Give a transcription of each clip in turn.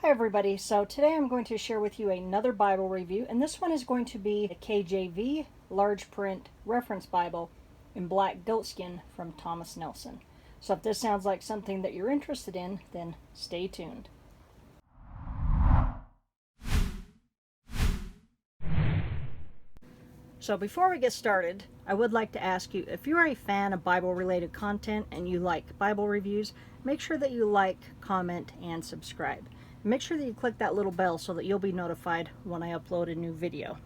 Hi everybody, so today I'm going to share with you another Bible review, and this one is going to be the KJV Large Print Reference Bible in black goatskin from Thomas Nelson. So if this sounds like something that you're interested in, then stay tuned. So before we get started, I would like to ask you, if you're a fan of Bible related content and you like Bible reviews, make sure that you like, comment, and subscribe. Make sure that you click that little bell so that you'll be notified when I upload a new video.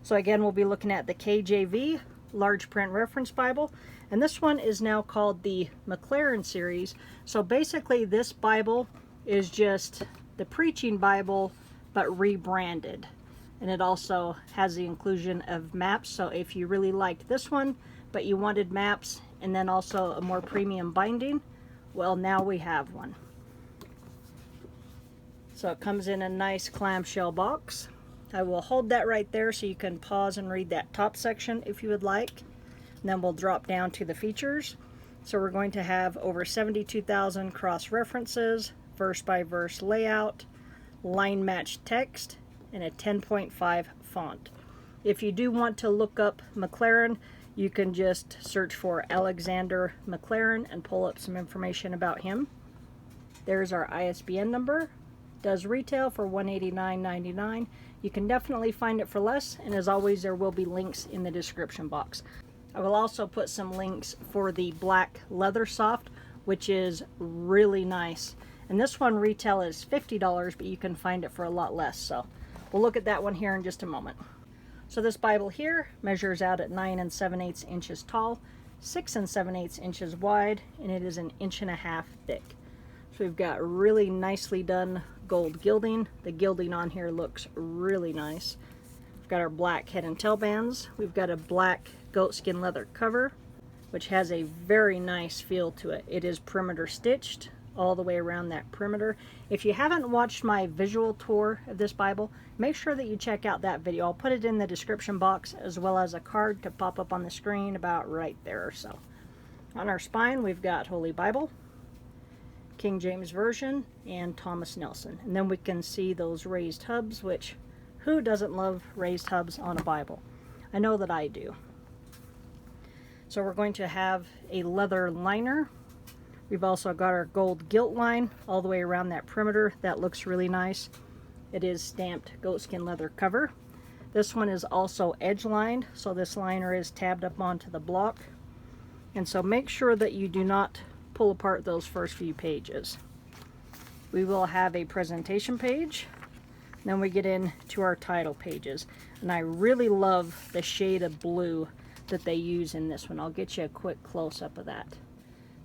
So again, we'll be looking at the KJV Large Print Reference Bible, and this one is now called the Maclaren series. So basically this Bible is just the preaching Bible but rebranded, and it also has the inclusion of maps. So if you really liked this one but you wanted maps and then also a more premium binding, well, now we have one. So it comes in a nice clamshell box. I will hold that right there so you can pause and read that top section if you would like. And then we'll drop down to the features. So we're going to have over 72,000 cross references, verse by verse layout, line matched text, and a 10.5 font. If you do want to look up Maclaren, you can just search for Alexander Maclaren and pull up some information about him. There's our ISBN number. Does retail for $189.99. You can definitely find it for less, and as always there will be links in the description box. I will also put some links for the black leathersoft, which is really nice, and this one retail is $50, but you can find it for a lot less. So we'll look at that one here in just a moment. So this Bible here measures out at 9 7/8 inches tall, 6 7/8 inches wide, and it is 1.5 inches thick. So we've got really nicely done gold gilding. The gilding on here looks really nice. We've got our black head and tail bands. We've got a black goatskin leather cover, which has a very nice feel to it. It is perimeter stitched all the way around that perimeter. If you haven't watched my visual tour of this Bible, make sure that you check out that video. I'll put it in the description box, as well as a card to pop up on the screen about right there or so. On our spine, we've got Holy Bible, King James Version, and Thomas Nelson. And then we can see those raised hubs, which who doesn't love raised hubs on a Bible? I know that I do. So we're going to have a leather liner. We've also got our gold gilt line all the way around that perimeter. That looks really nice. It is stamped goatskin leather cover. This one is also edge lined, so this liner is tabbed up onto the block. And so make sure that you do not pull apart those first few pages. We will have a presentation page, then we get into our title pages, and I really love the shade of blue that they use in this one. I'll get you a quick close-up of that.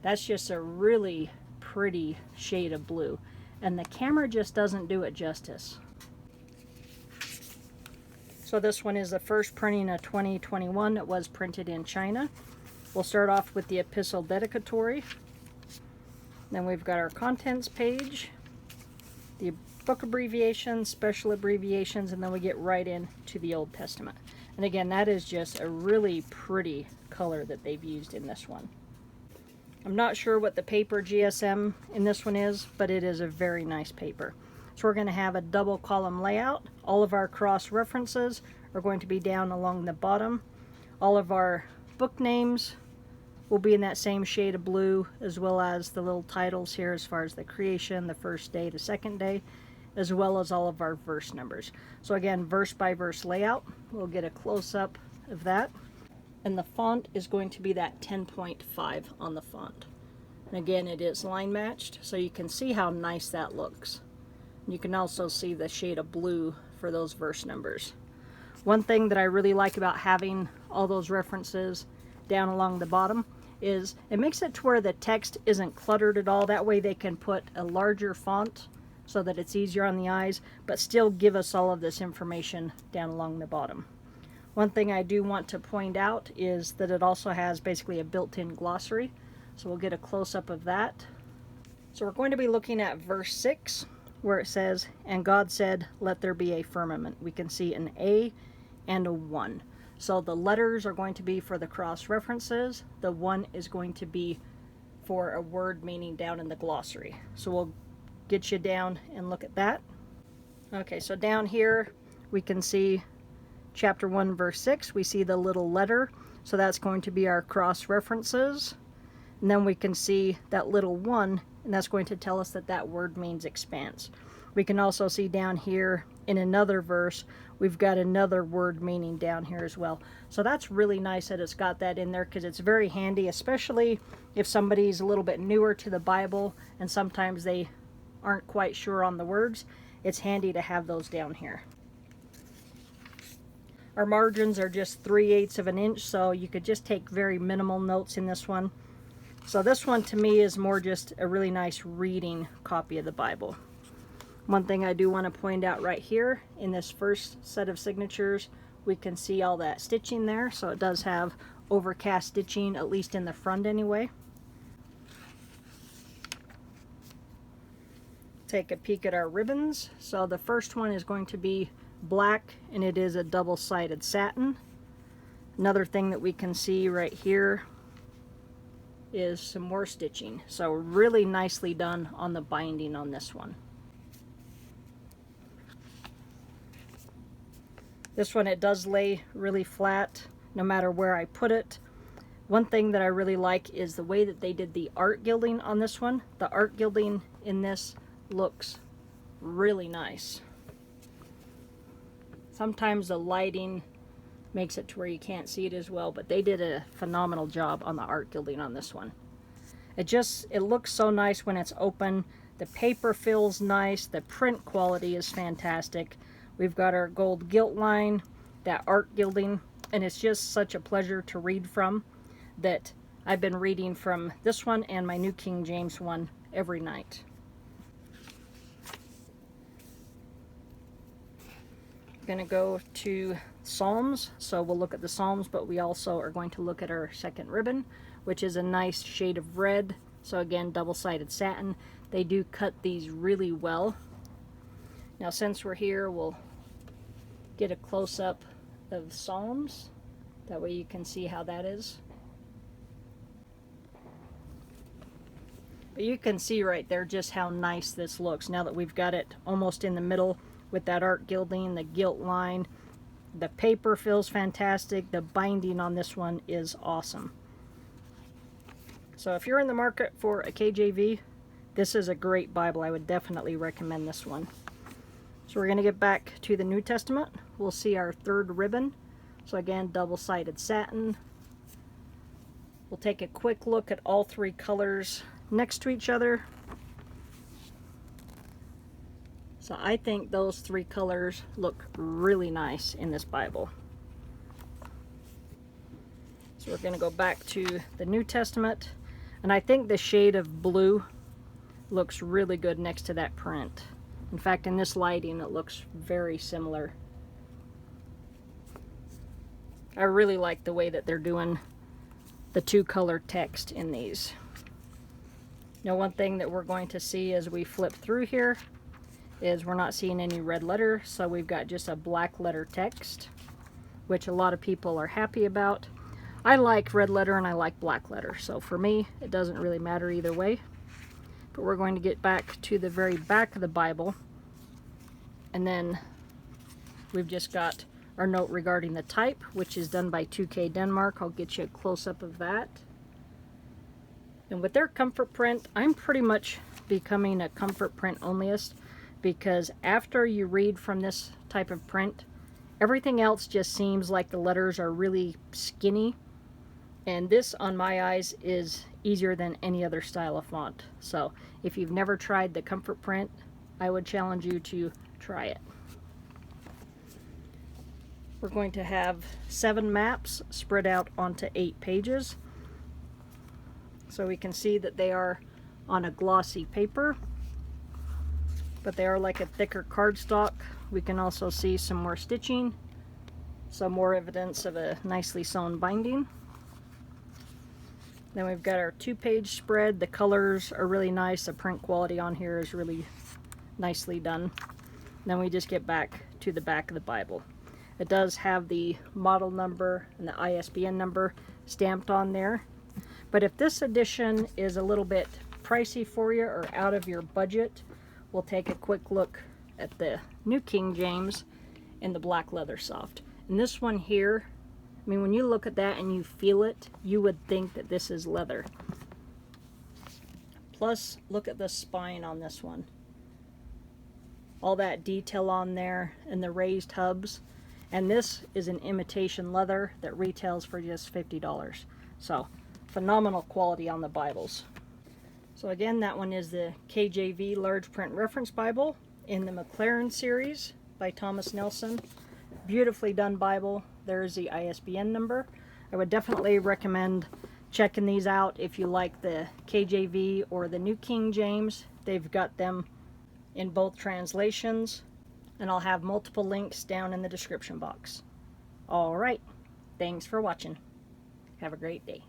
That's just a really pretty shade of blue, and the camera just doesn't do it justice. So this one is the first printing of 2021. It was printed in China. We'll start off with the epistle dedicatory. Then we've got our contents page, the book abbreviations, special abbreviations, and then we get right into the Old Testament. And again, that is just a really pretty color that they've used in this one. I'm not sure what the paper GSM in this one is, but it is a very nice paper. So we're going to have a double column layout. All of our cross references are going to be down along the bottom. All of our book names will be in that same shade of blue, as well as the little titles here as far as the creation, the first day, the second day, as well as all of our verse numbers. So again, verse by verse layout. We'll get a close-up of that. And the font is going to be that 10.5 on the font. And again, it is line matched, so you can see how nice that looks. You can also see the shade of blue for those verse numbers. One thing that I really like about having all those references down along the bottom is it makes it to where the text isn't cluttered at all. That way they can put a larger font so that it's easier on the eyes, but still give us all of this information down along the bottom. One thing I do want to point out is that it also has basically a built-in glossary, so we'll get a close-up of that. So we're going to be looking at verse 6, where it says, "And God said, let there be a firmament." We can see an A and a 1. So the letters are going to be for the cross references. The 1 is going to be for a word meaning down in the glossary. So we'll get you down and look at that. Okay, so down here we can see chapter 1 verse 6. We see the little letter, so that's going to be our cross references. And then we can see that little 1, and that's going to tell us that that word means expanse. We can also see down here in another verse, we've got another word meaning down here as well. So that's really nice that it's got that in there, because it's very handy, especially if somebody's a little bit newer to the Bible and sometimes they aren't quite sure on the words. It's handy to have those down here. Our margins are just 3/8 of an inch, so you could just take very minimal notes in this one. So this one to me is more just a really nice reading copy of the Bible. One thing I do want to point out right here in this first set of signatures, we can see all that stitching there, so it does have overcast stitching, at least in the front anyway. Take a peek at our ribbons. So the first one is going to be black, and it is a double-sided satin. Another thing that we can see right here is some more stitching, so really nicely done on the binding on this one. This one, it does lay really flat no matter where I put it. One thing that I really like is the way that they did the art gilding on this one. The art gilding in this looks really nice. Sometimes the lighting makes it to where you can't see it as well, but they did a phenomenal job on the art gilding on this one. It looks so nice when it's open. The paper feels nice. The print quality is fantastic. We've got our gold gilt line, that art gilding, and it's just such a pleasure to read from that I've been reading from this one and my New King James one every night. I'm going to go to Psalms, so we'll look at the Psalms, but we also are going to look at our second ribbon, which is a nice shade of red. So again, double-sided satin. They do cut these really well. Now since we're here, we'll get a close-up of Psalms. That way you can see how that is. But you can see right there just how nice this looks now that we've got it almost in the middle with that art gilding, the gilt line. The paper feels fantastic. The binding on this one is awesome. So if you're in the market for a KJV, this is a great Bible. I would definitely recommend this one. So we're going to get back to the New Testament. We'll see our third ribbon. So again, double-sided satin. We'll take a quick look at all three colors next to each other. So I think those three colors look really nice in this Bible. So we're going to go back to the New Testament. And I think the shade of blue looks really good next to that print. In fact, in this lighting, it looks very similar. I really like the way that they're doing the two-color text in these. Now, one thing that we're going to see as we flip through here is we're not seeing any red letter, so we've got just a black letter text, which a lot of people are happy about. I like red letter and I like black letter, so for me, it doesn't really matter either way. But we're going to get back to the very back of the Bible, and then we've just got our note regarding the type, which is done by 2K Denmark. I'll get you a close-up of that. And with their comfort print, I'm pretty much becoming a comfort print onlyist, because after you read from this type of print, everything else just seems like the letters are really skinny, and this on my eyes is easier than any other style of font. So if you've never tried the comfort print, I would challenge you to try it. We're going to have 7 maps spread out onto 8 pages. So we can see that they are on a glossy paper, but they are like a thicker cardstock. We can also see some more stitching, some more evidence of a nicely sewn binding. Then we've got our 2-page spread. The colors are really nice. The print quality on here is really nicely done. Then we just get back to the back of the Bible. It does have the model number and the ISBN number stamped on there. But if this edition is a little bit pricey for you or out of your budget, we'll take a quick look at the New King James in the black leathersoft. And this one here, I mean, when you look at that and you feel it, you would think that this is leather. Plus, look at the spine on this one. All that detail on there and the raised hubs. And this is an imitation leather that retails for just $50. So, phenomenal quality on the Bibles. So again, that one is the KJV Large Print Reference Bible in the Maclaren series by Thomas Nelson. Beautifully done Bible. There's the ISBN number. I would definitely recommend checking these out if you like the KJV or the New King James. They've got them in both translations, and I'll have multiple links down in the description box. Alright, thanks for watching. Have a great day.